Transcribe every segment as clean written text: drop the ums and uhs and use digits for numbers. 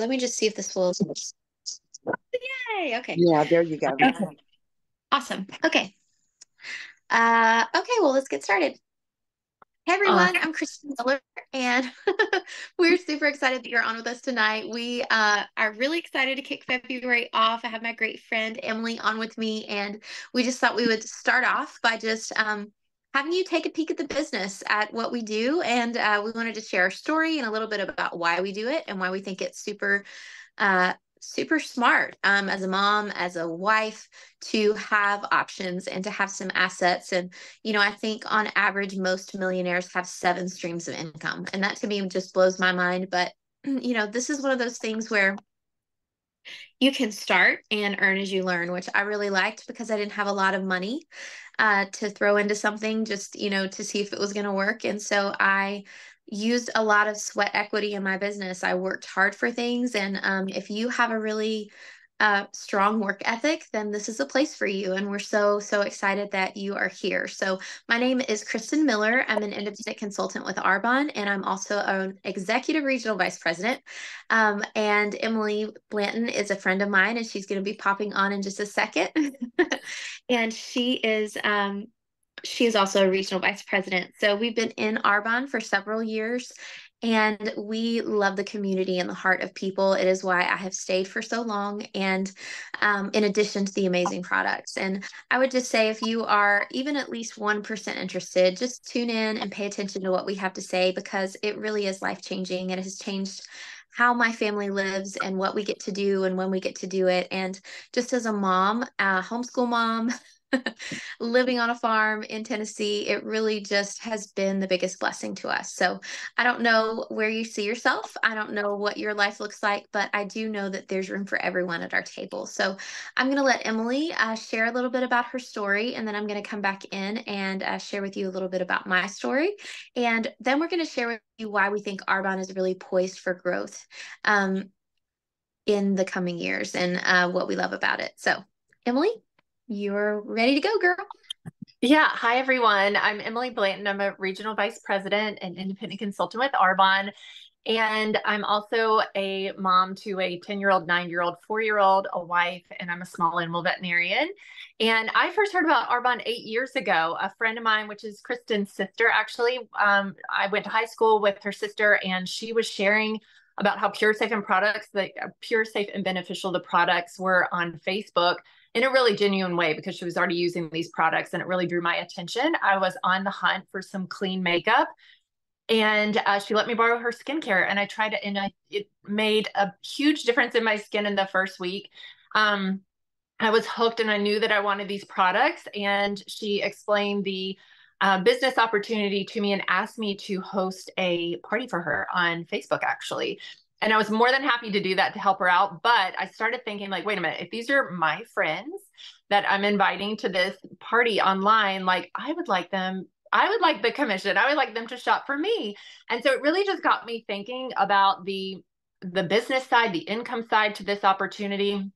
Let me just see if this will. Yay. Okay. Yeah, there you go. Okay. Awesome. Okay. Okay, well, let's get started. Hey everyone, I'm Kristen Miller, and we're super excited that you're on with us tonight. We are really excited to kick February off. I have my great friend Emily on with me, and we just thought we would start off by just having you take a peek at the business, at what we do, and we wanted to share our story and a little bit about why we do it and why we think it's uh, super smart as a mom, as a wife, to have options and to have some assets. And, I think on average, most millionaires have 7 streams of income. And that to me just blows my mind. But, this is one of those things where you can start and earn as you learn, which I really liked because I didn't have a lot of money to throw into something just, to see if it was going to work. And so I used a lot of sweat equity in my business. I worked hard for things. And if you have a really strong work ethic, then this is a place for you. And we're so excited that you are here. So my name is Kristen Miller. I'm an independent consultant with Arbonne, and I'm also an executive regional vice president. And Emily Blanton is a friend of mine, and she's going to be popping on in just a second. And she is also a regional vice president. So we've been in Arbonne for several years, and we love the community and the heart of people. It is why I have stayed for so long. And in addition to the amazing products. And I would just say, if you are even at least 1% interested, just tune in and pay attention to what we have to say, because it really is life changing. It has changed how my family lives and what we get to do and when we get to do it. And just as a mom, a homeschool mom, living on a farm in Tennessee, it really just has been the biggest blessing to us. So I don't know where you see yourself. I don't know what your life looks like, but I do know that there's room for everyone at our table. So I'm going to let Emily share a little bit about her story, and then I'm going to come back in and share with you a little bit about my story. And then we're going to share with you why we think Arbonne is really poised for growth in the coming years, and what we love about it. So, Emily, you're ready to go, girl. Yeah. Hi, everyone. I'm Emily Blanton. I'm a regional vice president and independent consultant with Arbonne. And I'm also a mom to a 10-year-old, 9-year-old, 4-year-old, a wife, and I'm a small animal veterinarian. And I first heard about Arbonne 8 years ago. A friend of mine, which is Kristen's sister, actually, I went to high school with her sister, and she was sharing about how pure, safe, and products, the pure, safe, and beneficial the products were on Facebook in a really genuine way, because she was already using these products, and it really drew my attention. I was on the hunt for some clean makeup, and she let me borrow her skincare, and I tried it, and it made a huge difference in my skin in the first week. I was hooked, and I knew that I wanted these products, and she explained the business opportunity to me and asked me to host a party for her on Facebook, actually. And I was more than happy to do that to help her out. But I started thinking, like, wait a minute, if these are my friends that I'm inviting to this party online, like, I would like the commission. I would like them to shop for me. And so it really just got me thinking about the business side, the income side to this opportunity.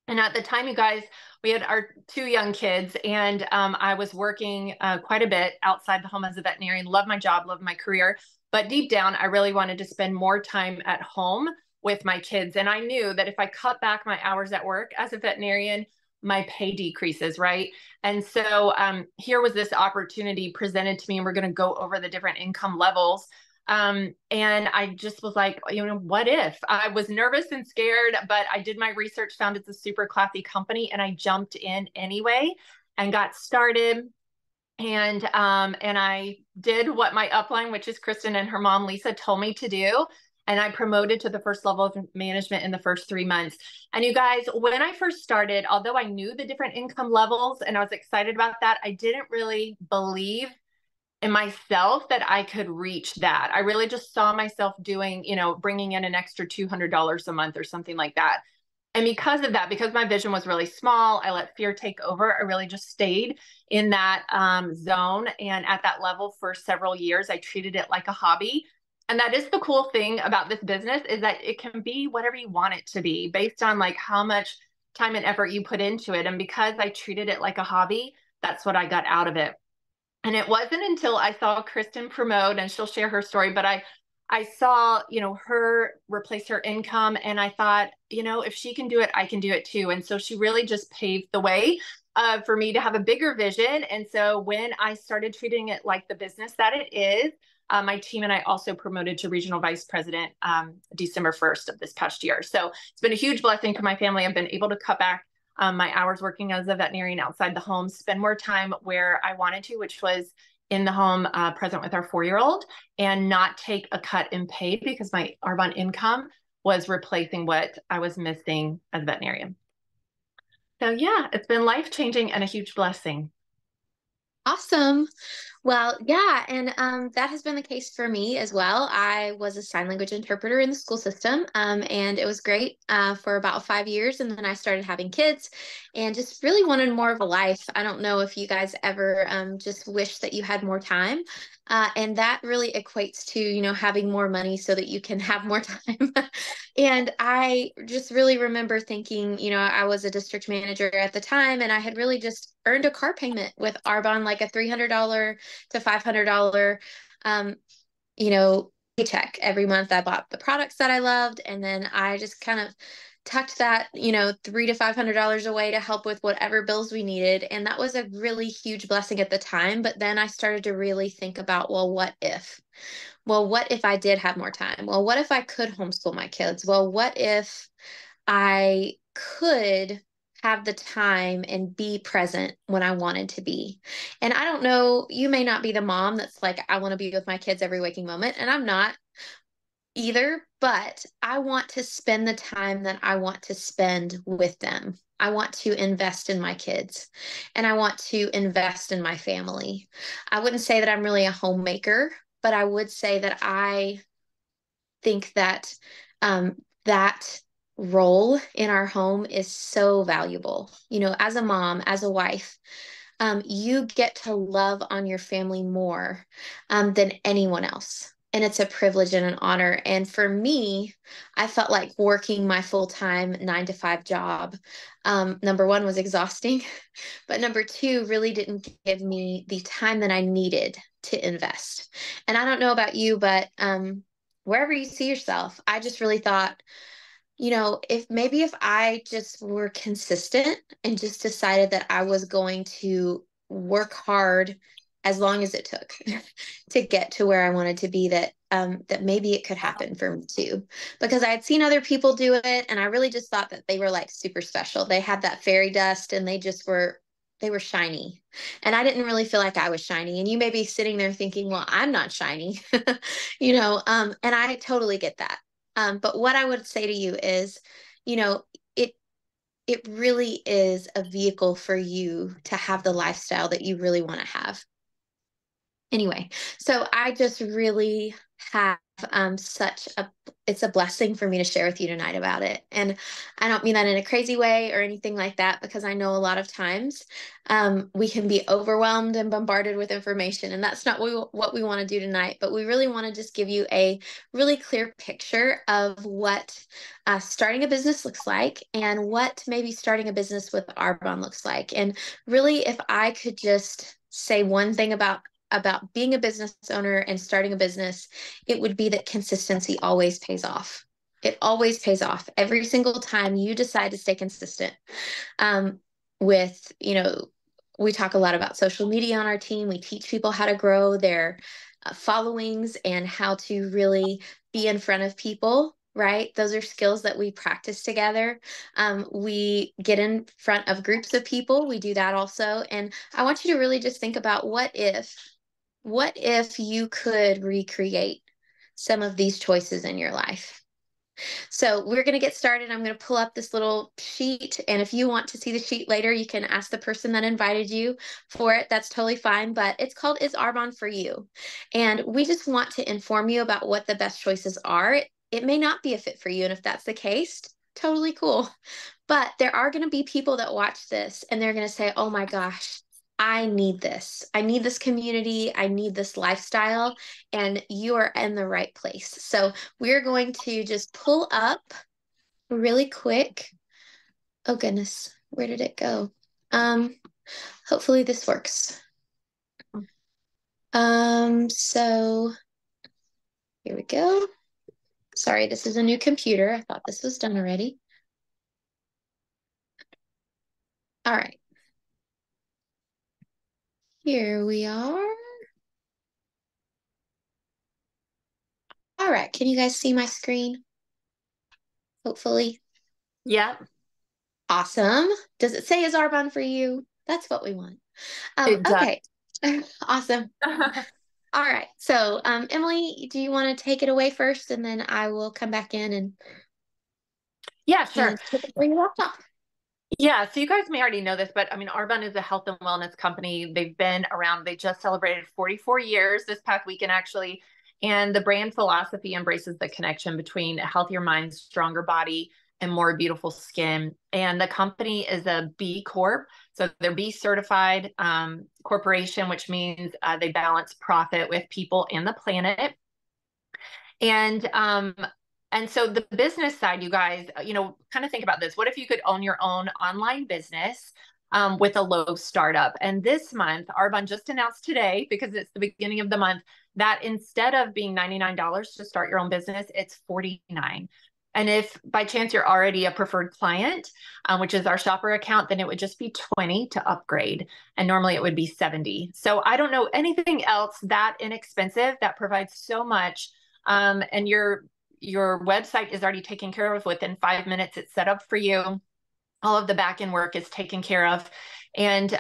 And at the time, you guys, we had our 2 young kids, and I was working quite a bit outside the home as a veterinarian. Love my job, love my career. But deep down, I really wanted to spend more time at home with my kids. And I knew that if I cut back my hours at work as a veterinarian, my pay decreases, right? And so here was this opportunity presented to me, and we're going to go over the different income levels. And I just was like, what if? I was nervous and scared, but I did my research, found it's a super classy company, and I jumped in anyway and got started. And I did what my upline, which is Kristen and her mom, Lisa, told me to do. And I promoted to the first level of management in the first 3 months. And you guys, when I first started, although I knew the different income levels and I was excited about that, I didn't really believe in myself that I could reach that. I really just saw myself doing, bringing in an extra $200 a month or something like that. And because of that, because my vision was really small, I let fear take over. I really just stayed in that zone and at that level for several years. I treated it like a hobby. And that is the cool thing about this business, is that it can be whatever you want it to be based on like how much time and effort you put into it. And because I treated it like a hobby, that's what I got out of it. And it wasn't until I saw Kristen promote, and she'll share her story, but I I saw, her replace her income, and I thought, if she can do it, I can do it too. And so she really just paved the way for me to have a bigger vision. And so when I started treating it like the business that it is, my team and I also promoted to regional vice president December 1st of this past year. So it's been a huge blessing to my family. I've been able to cut back my hours working as a veterinarian outside the home, spend more time where I wanted to, which was in the home, present with our 4-year-old, and not take a cut in pay because my Arbonne income was replacing what I was missing as a veterinarian. So yeah, it's been life changing and a huge blessing. Awesome. Well, yeah, and that has been the case for me as well. I was a sign language interpreter in the school system, and it was great for about 5 years. And then I started having kids and just really wanted more of a life. I don't know if you guys ever just wish that you had more time. And that really equates to, having more money so that you can have more time. And I just really remember thinking, I was a district manager at the time, and I had really just earned a car payment with Arbonne, like a $300 to $500, um, paycheck every month. I bought the products that I loved, and then I just kind of tucked that, $300 to $500 away to help with whatever bills we needed. And that was a really huge blessing at the time. But then I started to really think about, well, what if? Well, what if I did have more time? Well, what if I could homeschool my kids? Well, what if I could have the time and be present when I wanted to be? And I don't know, you may not be the mom that's like, I want to be with my kids every waking moment, and I'm not either, but I want to spend the time that I want to spend with them. I want to invest in my kids, and I want to invest in my family. I wouldn't say that I'm really a homemaker, but I would say that I think that that role in our home is so valuable. As a mom, as a wife, you get to love on your family more than anyone else. And it's a privilege and an honor. And for me, I felt like working my full time 9 to 5 job, number one, was exhausting. But number two, really didn't give me the time that I needed to invest. And I don't know about you, but wherever you see yourself, I just really thought, if I just were consistent and just decided that I was going to work hard as long as it took to get to where I wanted to be, that maybe it could happen for me too. Because I had seen other people do it, and I really just thought that they were like super special. They had that fairy dust, and they were shiny. And I didn't really feel like I was shiny. And you may be sitting there thinking, well, I'm not shiny, and I totally get that. But what I would say to you is, you know, it it really is a vehicle for you to have the lifestyle that you really want to have. Anyway, so I just really have such a it's a blessing for me to share with you tonight about it. And I don't mean that in a crazy way or anything like that, because I know a lot of times we can be overwhelmed and bombarded with information, and that's not what we want to do tonight. But we really want to just give you a really clear picture of what starting a business looks like, and what maybe starting a business with Arbonne looks like. And really, if I could just say one thing about being a business owner and starting a business, it would be that consistency always pays off. It always pays off every single time you decide to stay consistent. Um, with, we talk a lot about social media on our team. We teach people how to grow their followings and how to really be in front of people. Right? Those are skills that we practice together. We get in front of groups of people. We do that also. And I want you to really just think about what if you could recreate some of these choices in your life? So we're going to get started. I'm going to pull up this little sheet. And if you want to see the sheet later, you can ask the person that invited you for it. That's totally fine. But it's called Is Arbonne for You? And we just want to inform you about what the best choices are. It may not be a fit for you. And if that's the case, totally cool. But there are going to be people that watch this, and they're going to say, oh my gosh, I need this. I need this community. I need this lifestyle. And you are in the right place. So we're going to just pull up really quick. Oh goodness, where did it go? Um, Hopefully this works. So Here we go. Sorry, this is a new computer. I thought this was done already. All right. Here we are. All right. Can you guys see my screen? Hopefully. Yeah, Awesome. Does it say is Arbonne for you? That's what we want. it does. Okay. Awesome. All right. So, Emily, do you want to take it away first, and then I will come back in Yeah, and sure. take it where you left off. Yeah, so you guys may already know this, but I mean, Arbonne is a health and wellness company. They've been around, they just celebrated 44 years this past weekend, actually. And the brand philosophy embraces the connection between a healthier mind, stronger body, and more beautiful skin. And the company is a B Corp. So they're B certified corporation, which means they balance profit with people and the planet. And so the business side, you guys, kind of think about this. What if you could own your own online business with a low startup? And this month, Arbonne just announced today, because it's the beginning of the month, that instead of being $99 to start your own business, it's $49. And if by chance you're already a preferred client, which is our shopper account, then it would just be 20 to upgrade. And normally it would be 70. So I don't know anything else that inexpensive that provides so much, and your website is already taken care of within 5 minutes. It's set up for you. All of the back end work is taken care of. And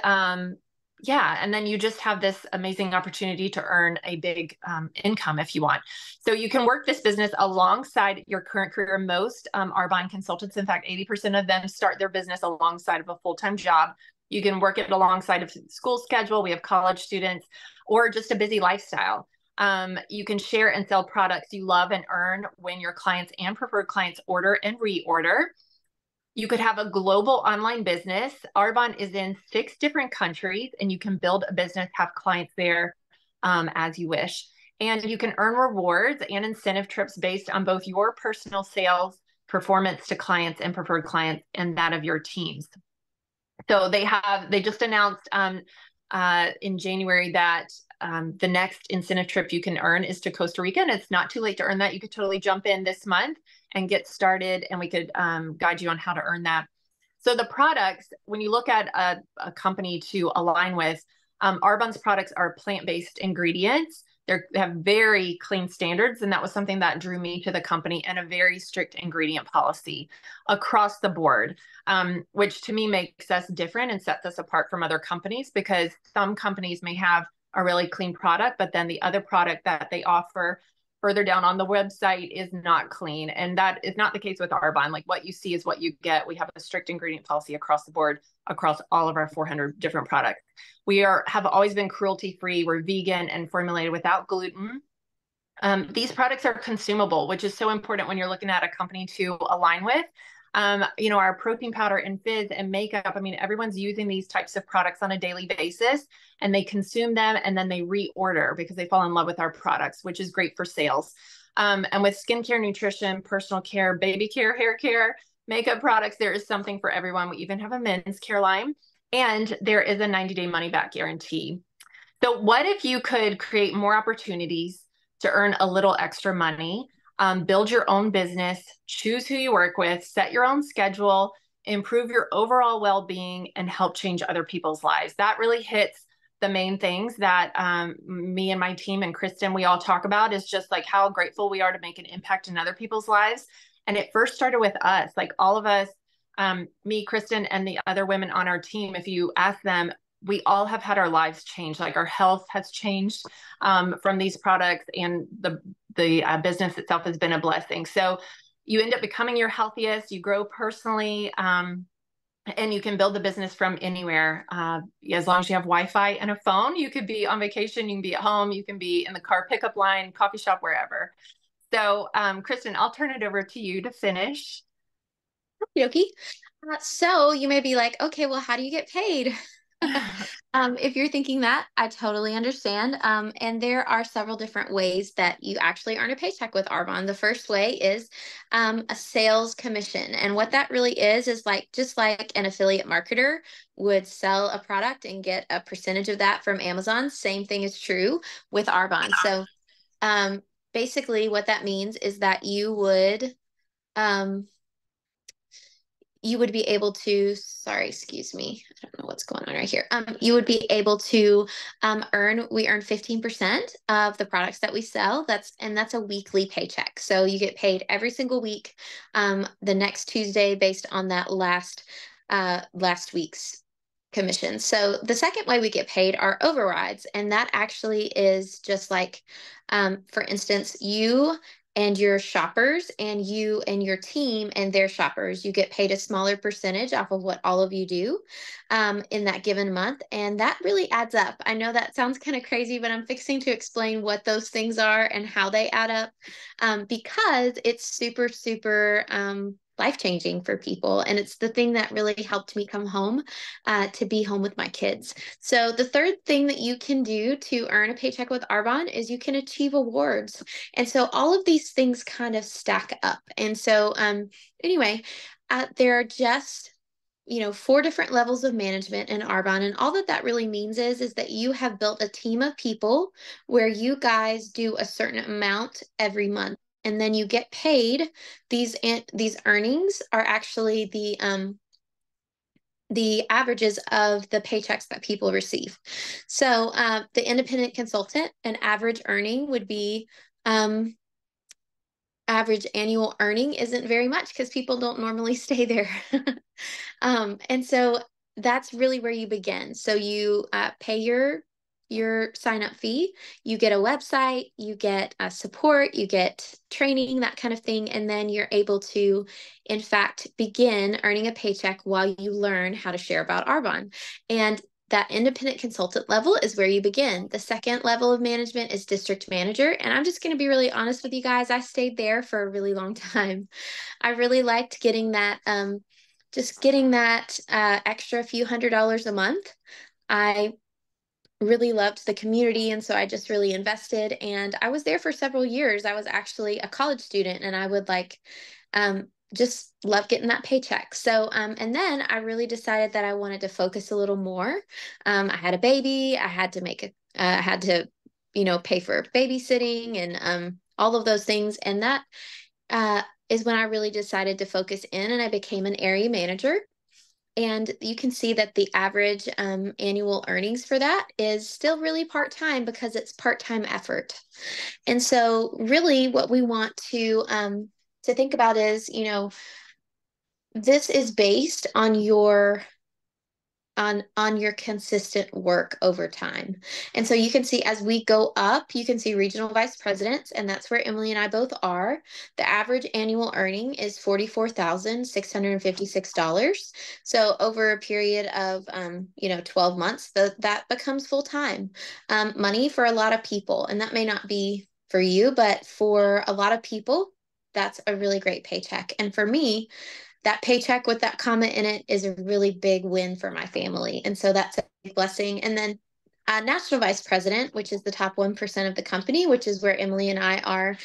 yeah, and then you just have this amazing opportunity to earn a big income if you want. So you can work this business alongside your current career. Most Arbonne consultants, in fact, 80% of them start their business alongside of a full-time job. You can work it alongside of school schedule. We have college students, or just a busy lifestyle. You can share and sell products you love and earn when your clients and preferred clients order and reorder. You could have a global online business. Arbonne is in 6 different countries, and you can build a business, have clients there as you wish. And you can earn rewards and incentive trips based on both your personal sales performance to clients and preferred clients and that of your teams. So they just announced in January that the next incentive trip you can earn is to Costa Rica, and it's not too late to earn that. You could totally jump in this month and get started, and we could guide you on how to earn that. So the products, when you look at a company to align with, Arbonne's products are plant-based ingredients. They have very clean standards, and that was something that drew me to the company, and a very strict ingredient policy across the board, which to me makes us different and sets us apart from other companies, because some companies may have a really clean product, but then the other product that they offer further down on the website is not clean. And that is not the case with Arbonne. Like, what you see is what you get. We have a strict ingredient policy across the board, across all of our 400 different products. We have always been cruelty free. We're vegan and formulated without gluten. These products are consumable, which is so important when you're looking at a company to align with. Our protein powder and fizz and makeup, I mean, everyone's using these types of products on a daily basis, and they consume them and then they reorder because they fall in love with our products, which is great for sales. And with skincare, nutrition, personal care, baby care, hair care, makeup products, there is something for everyone. We even have a men's care line, and there is a 90-day money back guarantee. So what if you could create more opportunities to earn a little extra money, build your own business, choose who you work with, set your own schedule, improve your overall well-being, and help change other people's lives? That really hits the main things that me and my team and Kristen, we all talk about, is just like how grateful we are to make an impact in other people's lives. And it first started with us, like all of us, me, Kristen, and the other women on our team. If you ask them, we all have had our lives change. Like, our health has changed from these products, and the business itself has been a blessing. So you end up becoming your healthiest, you grow personally, and you can build the business from anywhere. As long as you have Wi-Fi and a phone, you could be on vacation, you can be at home, you can be in the car pickup line, coffee shop, wherever. So Kristen, I'll turn it over to you to finish. Okay. So you may be like, okay, well, how do you get paid? If you're thinking that, I totally understand. And there are several different ways that you actually earn a paycheck with Arbonne. The first way is a sales commission. And what that really is like just like an affiliate marketer would sell a product and get a percentage of that from Amazon. Same thing is true with Arbonne. So um, basically what that means is that um, you would be able to, sorry, excuse me, I don't know what's going on right here. You would be able to we earn 15% of the products that we sell. That's a weekly paycheck. So you get paid every single week, the next Tuesday based on that last week's commission. So the second way we get paid are overrides, and that actually is just like, for instance, you and your shoppers and you and your team and their shoppers, you get paid a smaller percentage off of what all of you do in that given month. And that really adds up. I know that sounds kind of crazy, but I'm fixing to explain what those things are and how they add up, because it's super, super life-changing for people. And it's the thing that really helped me come home to be home with my kids. So the third thing that you can do to earn a paycheck with Arbonne is you can achieve awards. And so all of these things kind of stack up. And so anyway, there are just, four different levels of management in Arbonne. And all that really means is that you have built a team of people where you guys do a certain amount every month. And then you get paid. These earnings are actually the averages of the paychecks that people receive. So the independent consultant, an average earning would be average annual earning isn't very much because people don't normally stay there. And so that's really where you begin. So you pay your sign up fee, you get a website, you get support, you get training, that kind of thing, and then you're able to, in fact, begin earning a paycheck while you learn how to share about Arbonne. And that independent consultant level is where you begin. The second level of management is district manager. And I'm just going to be really honest with you guys. I stayed there for a really long time. I really liked getting that, just getting that extra few $100s a month. I really loved the community. And so I just really invested. And I was there for several years. I was actually a college student and I would just love getting that paycheck. So, and then I really decided that I wanted to focus a little more. I had a baby. I had to, pay for babysitting and all of those things. And that is when I really decided to focus in and I became an area manager. And you can see that the average annual earnings for that is still really part-time because it's part-time effort. And so really what we want to think about is, this is based on your consistent work over time. And so you can see as we go up, you can see regional vice presidents, and that's where Emily and I both are. The average annual earning is $44,656. So over a period of 12 months, that becomes full time money for a lot of people. And that may not be for you, but for a lot of people, that's a really great paycheck. And for me, that paycheck with that comment in it is a really big win for my family. And so that's a big blessing. And then national vice president, which is the top 1% of the company, which is where Emily and I are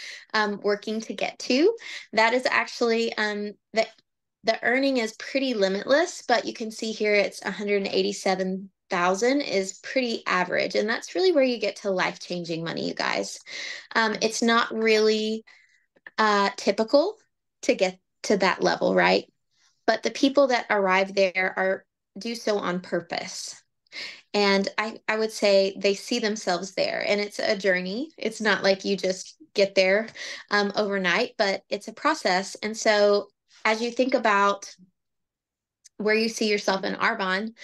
working to get to. That is actually the earning is pretty limitless, but you can see here it's 187,000 is pretty average. And that's really where you get to life-changing money, you guys. It's not really typical to get to that level, right? But the people that arrive there do so on purpose. And I would say they see themselves there, and it's a journey. It's not like you just get there overnight, but it's a process. And so as you think about where you see yourself in Arbonne,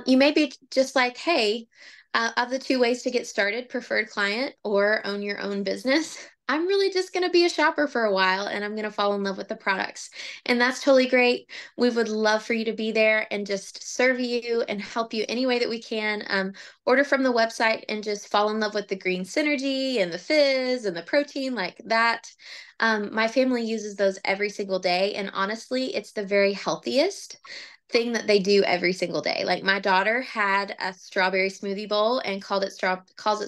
you may be just like, hey, of the two ways to get started, preferred client or own your own business, I'm really just going to be a shopper for a while and I'm going to fall in love with the products. And that's totally great. We would love for you to be there and just serve you and help you any way that we can. Order from the website and just fall in love with the green synergy and the fizz and the protein like that. My family uses those every single day. And honestly, it's the very healthiest thing that they do every single day. Like my daughter had a strawberry smoothie bowl and calls it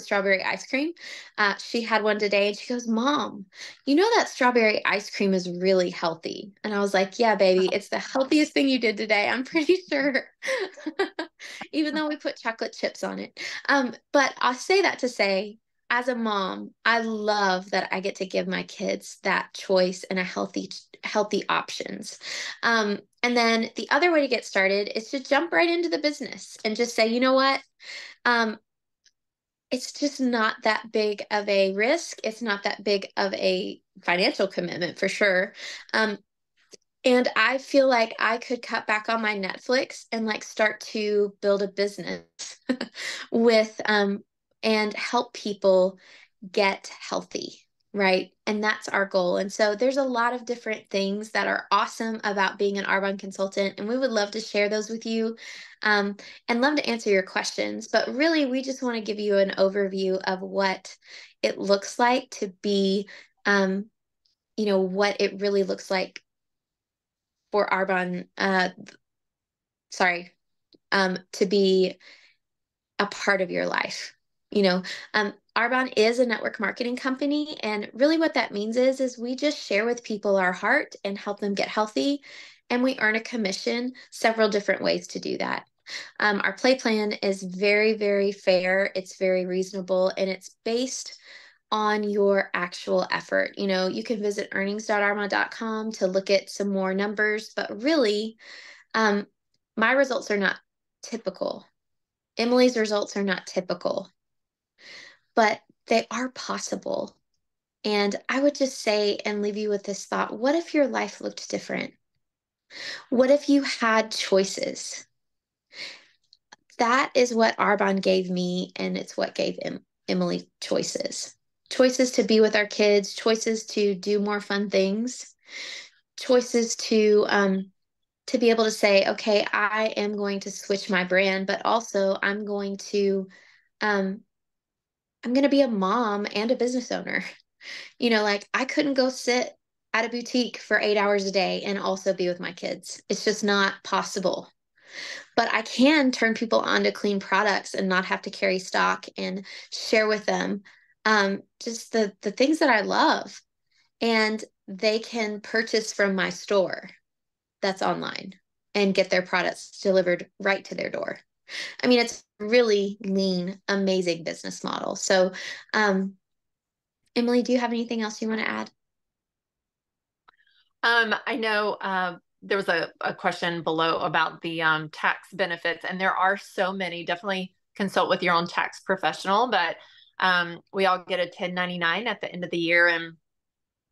strawberry ice cream. She had one today and she goes, Mom, you know that strawberry ice cream is really healthy. And I was like, yeah, baby, it's the healthiest thing you did today. I'm pretty sure. Even though we put chocolate chips on it. But I'll say that to say as a mom, I love that I get to give my kids that choice and a healthy options. And then the other way to get started is to jump right into the business and just say, you know what? Um, it's just not that big of a risk. It's not that big of a financial commitment for sure. Um, and I feel like I could cut back on my Netflix and like start to build a business with and help people get healthy, right? And that's our goal. And so there's a lot of different things that are awesome about being an Arbonne consultant, and we would love to share those with you um, and love to answer your questions. But really, we just want to give you an overview of what it looks like to be, what it really looks like for Arbonne, sorry, to be a part of your life. Arbonne is a network marketing company, and really what that means is we just share with people our heart and help them get healthy, and we earn a commission several different ways to do that. Our play plan is very, very fair. It's very reasonable, and it's based on your actual effort. You can visit earnings.arbonne.com to look at some more numbers, but really, um, my results are not typical. Emily's results are not typical, but they are possible. And I would just say and leave you with this thought: what if your life looked different? What if you had choices? That is what Arbonne gave me, and it's what gave Emily choices. Choices to be with our kids, choices to do more fun things, choices to be able to say, okay, I am going to switch my brand, but also um, I'm going to be a mom and a business owner. Like I couldn't go sit at a boutique for 8 hours a day and also be with my kids. It's just not possible. But I can turn people onto clean products and not have to carry stock and share with them just the things that I love. And they can purchase from my store that's online and get their products delivered right to their door. I mean, it's really lean, amazing business model. So, Emily, do you have anything else you want to add? I know there was a question below about the tax benefits, and there are so many. Definitely consult with your own tax professional, but we all get a 1099 at the end of the year, and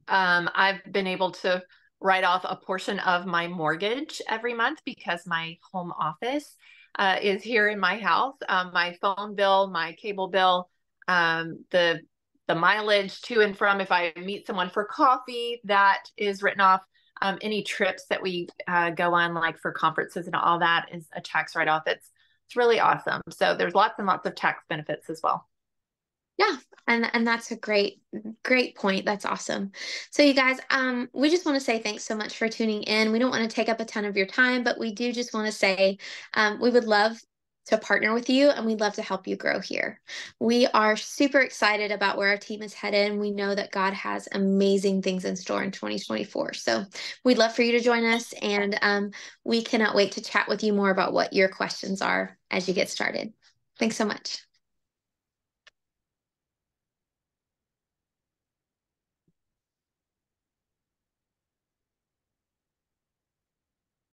I've been able to write off a portion of my mortgage every month because my home office is here in my house. My phone bill, my cable bill, the mileage to and from if I meet someone for coffee, that is written off. Any trips that we go on, like for conferences and all that, is a tax write-off. It's really awesome. So there's lots and lots of tax benefits as well. Yeah, and that's a great point. That's awesome. So you guys, we just want to say thanks so much for tuning in. We don't want to take up a ton of your time, but we do just want to say we would love to partner with you and we'd love to help you grow here. We are super excited about where our team is headed, and we know that God has amazing things in store in 2024. So we'd love for you to join us, and we cannot wait to chat with you more about what your questions are as you get started. Thanks so much.